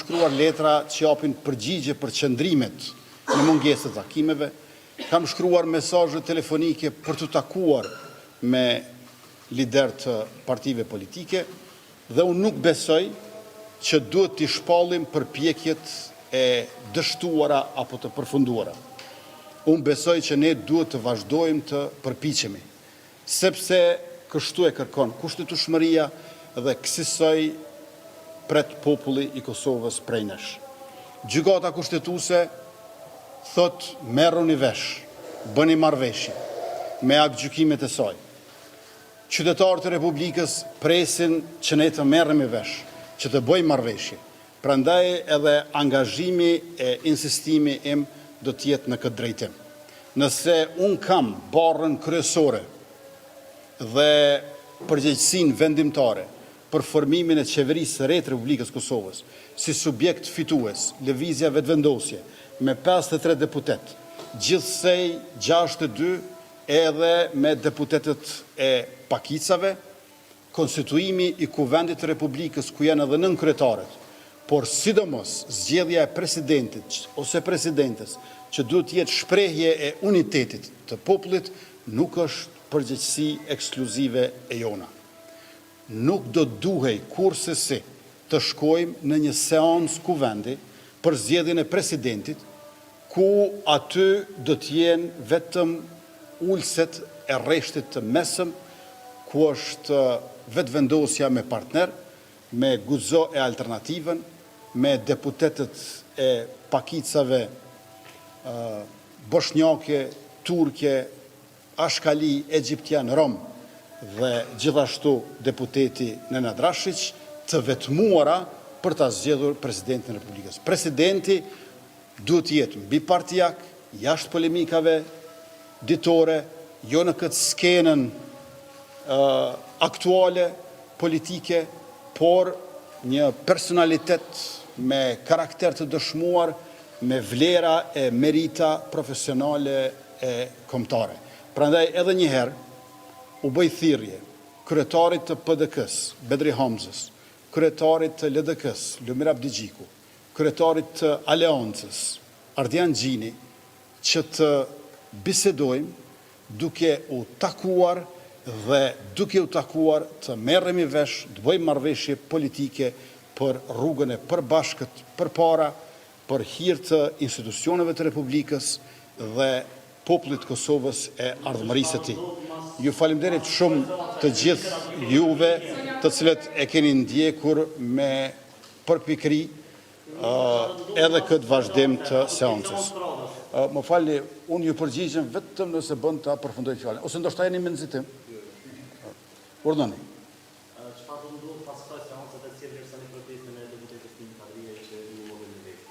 shkruar letra që japin përgjigje për qëndrimet në mungesë të takimeve, kam shkruar mesazhe telefonike për të takuar me lider të partive politike dhe unë nuk besoj që duhet të shpallim përpjekjet e dështuara apo të përfunduara. Unë besoj që ne duhet të vazhdojmë të përpiqemi, sepse kështu e kërkon kushtetueshmëria dhe kësaj pret populli i Kosovës prej nesh. Gjykata kushtetuese thot merruni vesh, bëni marrëveshje me aktgjykimet e saj. Qytetarët e Republikës presin që ne të merremi vesh, që të bëjmë marrëveshje. Prandaj edhe angazhimi e insistimi im do të jetë në këtë drejtim. Nëse unë kam barrën kryesore dhe përgjegjësinë vendimtare për formimin e qeverisë së re të Republikës Kosovës, si subjekt fitues, lëvizja vetëvendosje, me 53 deputet, gjithsej 62 edhe me deputetet e pakicave, konstituimi i kuvendit të Republikës ku janë edhe nënkryetaret, por sidomos zgjedhja e presidentit ose presidentes që duhet jetë shprehje e unitetit të popullit, nuk është përgjegjësi ekskluzive e jona. Nuk do duhej kurse si të shkojmë në një seancë kuvendi për zgjedhjen e presidentit, ku aty do të jenë vetëm ulset e rreshtit të mesëm, ku është vetëvendosja me partner, me guxo e alternativën, me deputetet e pakicave bosnjake, turke, ashkali, egjiptian, rom, dhe gjithashtu deputeti Nenad Rashić, të vetmuara për ta zgjedhur presidentin e Republikës. Presidenti duhet jetë mbi partijak, jashtë polemikave ditore, jo në këtë skenën aktuale politike, por një personalitet me karakter të dëshmuar, me vlera e merita profesionale e kombëtare. Prandaj edhe një herë u bëj thirrje kryetarit të PDK-s, Bedri Hamzës, kryetarit të LDK-s, Lumir Abdigjiku, kryetarit të Aleancës, Ardian Gjini, që të bisedojmë duke u takuar dhe duke u takuar të merremi vesh, të bëjmë marrëveshje politike për rrugën e përbashkët përpara, për hir të institucioneve të Republikës dhe popullit Kosovës e ardhmërisë së tij. Ju falenderoj shumë të gjithë juve, të cilët e keni ndjekur me përpikëri edhe këtë vazhdim të seancës. Më falni, unë ju përgjigjem vetëm nëse bën ta përfundoj fjalën, ose ndoshta jeni me nxitim. Urdhoni. Çfarë do ndodh pas kësaj seance të cilës sa në protestën e deputetëve të Kadrie që ju morën në vetë?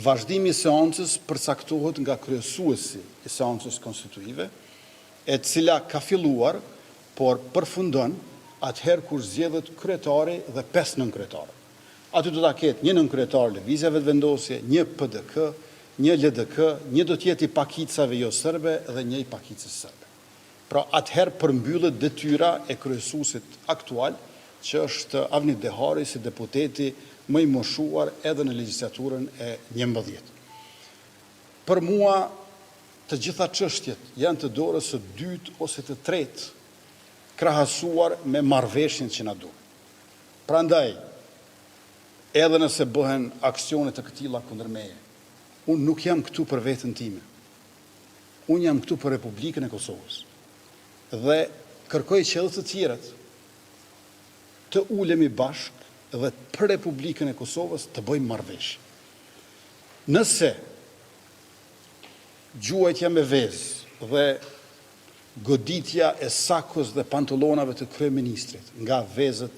Vazhdimi i seancës përcaktohet nga kryesuesi i seancës konstituive, e cila ka filluar, por përfundon atëherë kur zgjedhet kryetari dhe 5 nënkryetarë. Aty do ta ketë një nënkryetar lëvizja vetëvendosje, një PDK, një LDK, një do të jetë i pakicave jo serbe dhe një i pakicës serbe. Pra atëherë përmbyllet detyra e kryesuesit aktual, që është Avni Dehari si deputeti më i moshuar edhe në legjislaturën e 11. Për mua, të gjitha çështjet janë të dorës së dytë ose të tretë, krahasuar me marrëveshjen që na duhet. Prandaj, edhe nëse bëhen aksione të këtilla kundër meje, unë nuk jam këtu për veten time. Unë jam këtu për Republikën e Kosovës. Dhe kërkoj që edhe të tjerët të ulemi bashkë dhe për Republikën e Kosovës të bëjmë marrëveshje. Nëse gjuajtja me vezë dhe goditja e sakos dhe pantolonave të kryeministrit nga vezët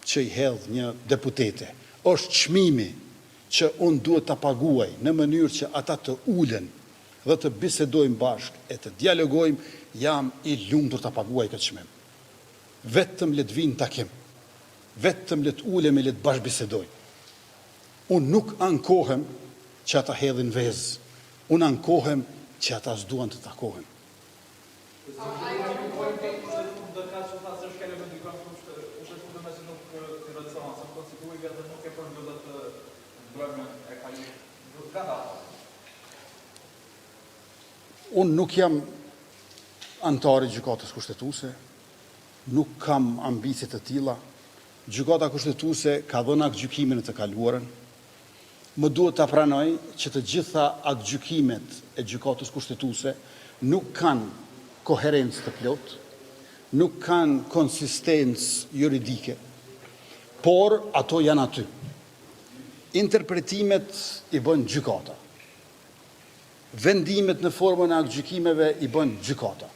që i hedh një deputete, është çmimi që unë duhet ta paguaj në mënyrë që ata të ulen dhe të bisedojmë bashkë e të dialogojmë, jam i lumtur ta paguaj këtë çmim. Vetëm le të vinë takim. Vetëm le të ulemi, le të bashkëbisedojmë. Unë nuk ankohem që ata hedhin vezë. Unë ankohem që ata s'duan të takohen. dhe nuk e përmbyllet ndrymën e kalimit nga data. Unë nuk jam antar i gjykatës kushtetuese, nuk kam ambicje të tilla. Gjykata kushtetuese ka dhënë aktgjykimin e të kaluarën. Më duhet ta pranoj që të gjitha aktgjykimet e gjykatës kushtetuese nuk kanë koherencë të plotë, nuk kanë konsistencë juridike, por ato janë aty. Interpretimet i bën gjykata. Vendimet në formën e aktgjykimeve i bën gjykata.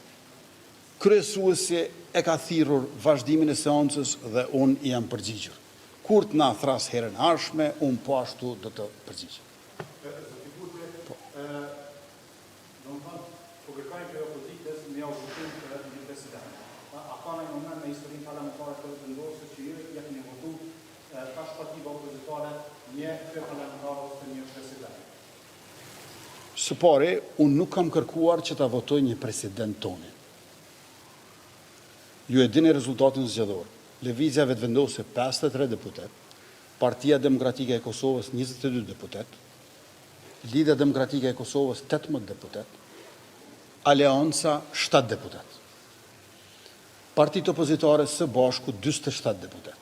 Kryesuesi e ka thirrur vazhdimin e seancës dhe unë jam përgjigjur. Kur të na thras herën ardhshme, unë po ashtu do të përgjigjem. Po kërkojnë për opozitës me votim një president. A ka në moment në historinë parlamentare të vendosur që ju jepni votu tash partiva opozitare një parlamentar ose një president? Së pari, unë nuk kam kërkuar që ta votoj një president tonin. Ju e dini rezultatin zgjedhor. Lëvizja vetëvendose 53 deputet, Partia Demokratike e Kosovës 22 deputet, Lidhja Demokratike e Kosovës 18 deputet, Aleanca 7 deputet. Partitë opozitare së bashku 47 deputet.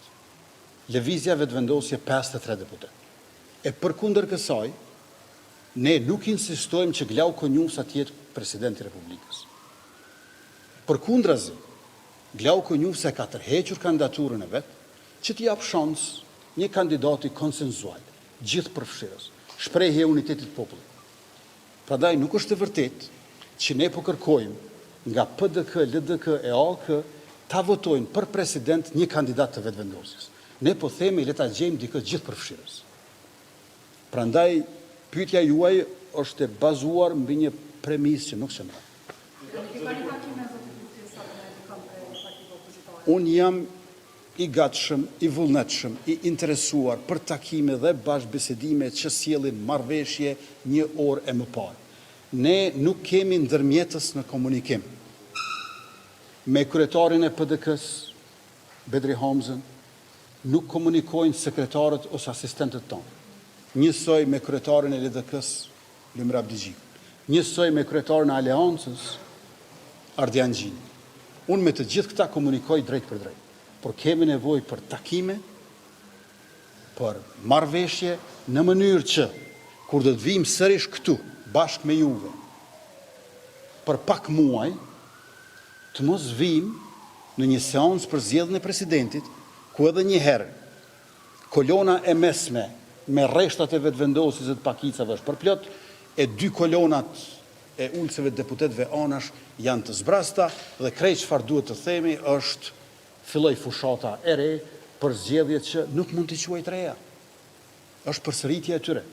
Lëvizja vetëvendosje 53 deputet. E përkundër kësaj, ne nuk insistojmë që Glauko Njufsa të jetë presidenti i Republikës. Përkundrazi, Glauko Njufsa ka tërhequr kandidaturën e vet që t'i jap shans një kandidati konsenzual, gjithë përfshirës, shprehje e unitetit popullit. Prandaj nuk është e vërtetë që ne po kërkojmë nga PDK, LDK e AK ta votojnë për president një kandidat të vetëvendosjes. Ne po themi le ta gjejmë dikë gjithë përfshirës. Prandaj pyetja juaj është e bazuar mbi një premisë që nuk shëndron. Unë jam i gatshëm, i vullnetshëm, i interesuar për takime dhe bashkëbisedime që sjellin marrëveshje një orë e më parë. Ne nuk kemi ndërmjetës në komunikim. Me kryetarin e PDK-s, Bedri Hamzën, nuk komunikojnë sekretarët ose asistentët tonë. Njësoj me kryetarin e LDK-s, Lymra Abdigjiku. Njësoj me kryetarin e Aleancës, Ardian Gjini. Unë me të gjithë këta komunikoj drejt për drejt, por kemi nevojë për takime, për marrëveshje në mënyrë që kur do të vim sërish këtu, bashkë me juve, për pak muaj, të mos vim në një seancë për zgjedhjen e presidentit, ku edhe një herë kolona e mesme me rreshtat e vetëvendosjes të pakicave është përplot, e dy kolonat e ulëseve deputetëve anash janë të zbrasta dhe krejt çfarë duhet të themi është filloi fushata e re për zgjedhjet që nuk mund t'i quajë të reja. Është përsëritje e tyre.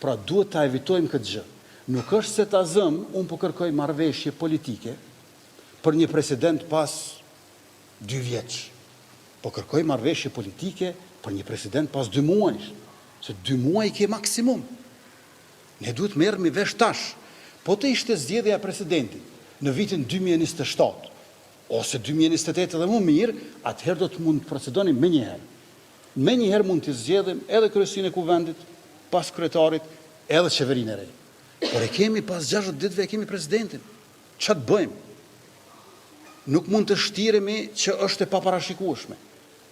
Pra duhet ta evitojmë këtë gjë. Nuk është se ta zëm, unë po kërkoj marrëveshje politike për një president pas 2 vjeç. Po kërkoj marrëveshje politike për një president pas 2 muajsh. Se 2 muaj ke maksimum. Ne duhet merremi vesh tash. Po të ishte zgjedhja e presidentit në vitin 2027 ose 2028 edhe më mirë, atëherë do të mund të procedonim me njëherë. Me njëherë mund të zgjedhim edhe kryesinë e kuvendit, pas kryetarit, edhe qeverinë e re. Por e kemi pas 60 ditëve e kemi presidentin. Ç'a të bëjmë? Nuk mund të shtiremi që është e paparashikueshme.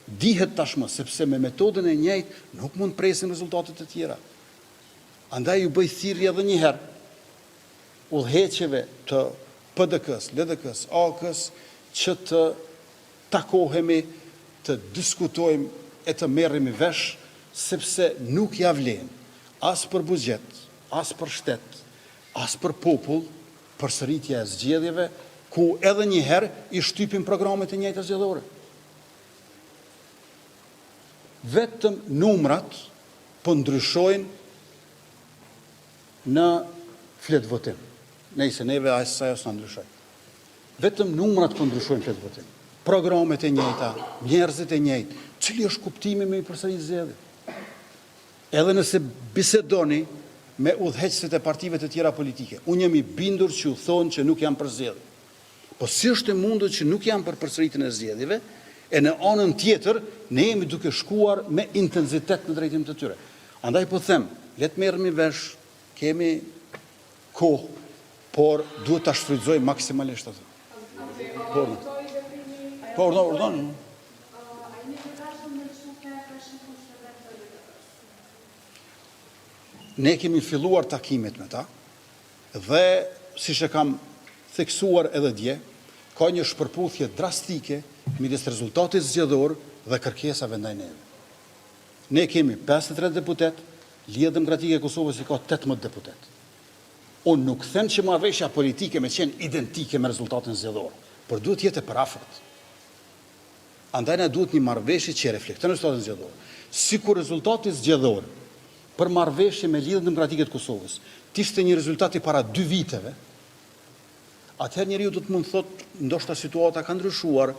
Dihet tashmë sepse me metodën e njëjtë nuk mund presim rezultate të tjera. Andaj ju bëj thirrje edhe një herë udhëheqjeve të PDK-s, LDK-s, AK-s që të takohemi, të diskutojmë e të merremi vesh, sepse nuk ja vlen as për buxhet, as për shtet, as për popull, përsëritja e zgjedhjeve, ku edhe një herë i shtypim programet e njëjta zgjedhore. Vetëm numrat po ndryshojnë në flet votim. Nëse neve asaj ose ndryshoj. Vetëm numrat po ndryshojnë flet votim. Programet e njëjta, njerëzit e njëjtë. Cili është kuptimi me përsërit zgjedhje? Edhe nëse bisedoni me udhëheqësit e partive të tjera politike, unë jam i bindur që u thonë që nuk janë për zgjedhje. Po si është e mundur që nuk janë për përsëritjen e zgjedhjeve, E në anën tjetër, ne jemi duke shkuar me intensitet në drejtim të tyre. Andaj po them, letë merremi vesh, kemi kohë, por duhet ta shfrytëzoj maksimalisht atë. Po, urdhon. Ne kemi filluar takimet me ta dhe, siç e kam theksuar edhe dje, ka një shpërputhje drastike midis rezultatit zgjedhor dhe kërkesave ndaj neve. Ne kemi 53 deputet, Liga Demokratike e Kosovës i ka 18 deputet. Unë nuk them që marrëveshja politike me qenë identike me rezultatin zgjedhor, por duhet jetë e parafort. Andaj na duhet një marrëveshje që reflekton rezultatin zgjedhor. Sikur rezultati zgjedhor për marrëveshje me Lidhjen Demokratike të Kosovës t'ishte një rezultat i para 2 viteve, atëherë njeriu do të mund thotë ndoshta situata ka ndryshuar,